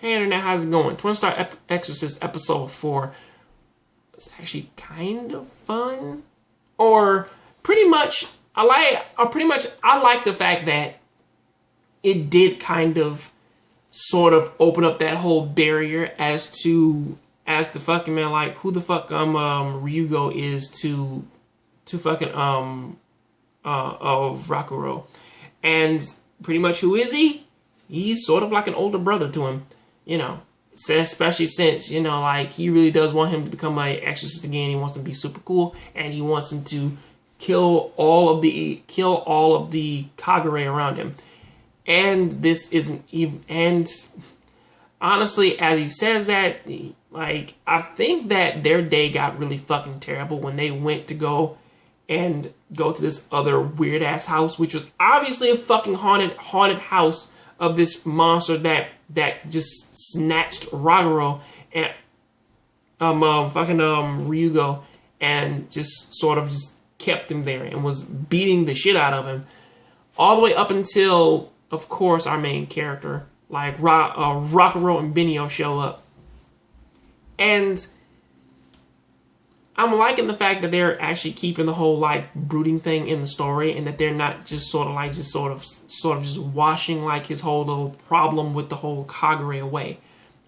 Hey internet, how's it going? Twin Star Exorcist episode 4. It's actually kind of fun. Or pretty much, I like the fact that it did kind of sort of open up that whole barrier as the fucking man, like who the fuck Ryugo is to fucking of Rakuro. And pretty much who is he? He's sort of like an older brother to him, especially since, like he really does want him to become an exorcist again. He wants him to be super cool, and he wants him to kill all of the Kagure around him. And this isn't even, and honestly, as he says that, like, I think that their day got really fucking terrible when they went to go to this other weird ass house, which was obviously a fucking haunted house of this monster that just snatched Raguro and Ryugo and just sort of just kept him there and was beating the shit out of him all the way up until, of course, our main character, like Rakuro and Benio, show up. And I'm liking the fact that they're actually keeping the whole like brooding thing in the story, and that they're not just sort of washing like his whole little problem with the whole Kagure away,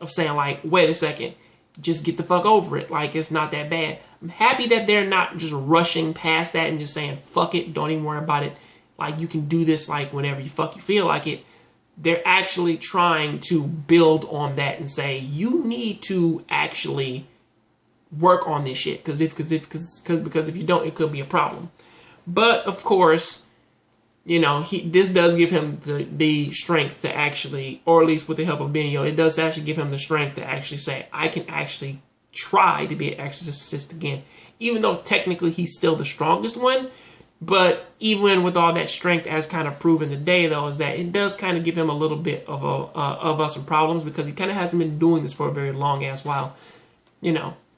of saying like, wait a second, just get the fuck over it, like it's not that bad. I'm happy that they're not just rushing past that and just saying fuck it, don't even worry about it, like you can do this like whenever you feel like it. They're actually trying to build on that and say you need to actually work on this shit, because if you don't, it could be a problem. But of course, this does give him the strength to actually, or at least with the help of Benio, it does actually give him the strength to actually say, I can actually try to be an exorcist again, even though technically he's still the strongest one. But even with all that strength, as kind of proven today, though, is that it does kind of give him a little bit of some problems, because he kind of hasn't been doing this for a very long ass while,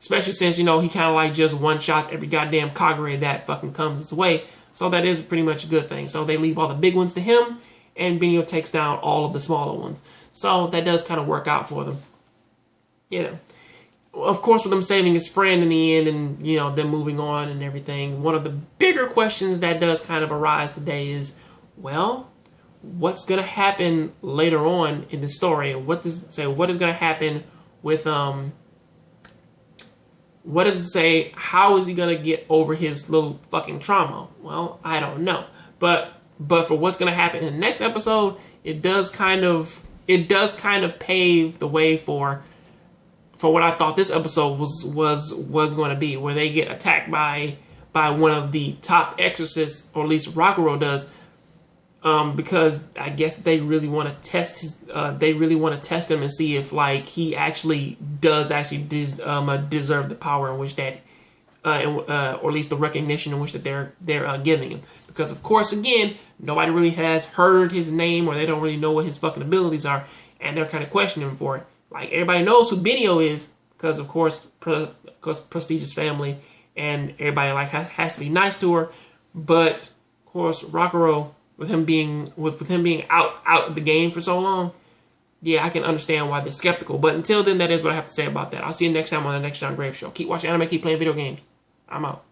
especially since, he kind of like just one-shots every goddamn Kagure that fucking comes his way. So that is pretty much a good thing. So they leave all the big ones to him, and Benio takes down all of the smaller ones. So that does kind of work out for them. Of course, with him saving his friend in the end, and, them moving on and everything, one of the bigger questions that does kind of arise today is, well, what's going to happen later on in the story? What is going to happen with, what does it say? How is he going to get over his little fucking trauma? Well, I don't know. But for what's going to happen in the next episode, it does kind of pave the way for what I thought this episode was going to be, where they get attacked by one of the top exorcists, or at least Rakuro does, because I guess they really want to test him and see if like he actually does deserve the power in which that, or at least the recognition in which that they're giving him. Because of course, again, nobody really has heard his name, or they don't really know what his fucking abilities are, and they're kind of questioning him for it. Like, everybody knows who Benio is, because of course, prestigious family, and everybody like has to be nice to her. But of course, Rakuro, with him being out of the game for so long, yeah, I can understand why they're skeptical. But until then, that is what I have to say about that. I'll see you next time on the next Jongravesshow. Keep watching anime, keep playing video games. I'm out.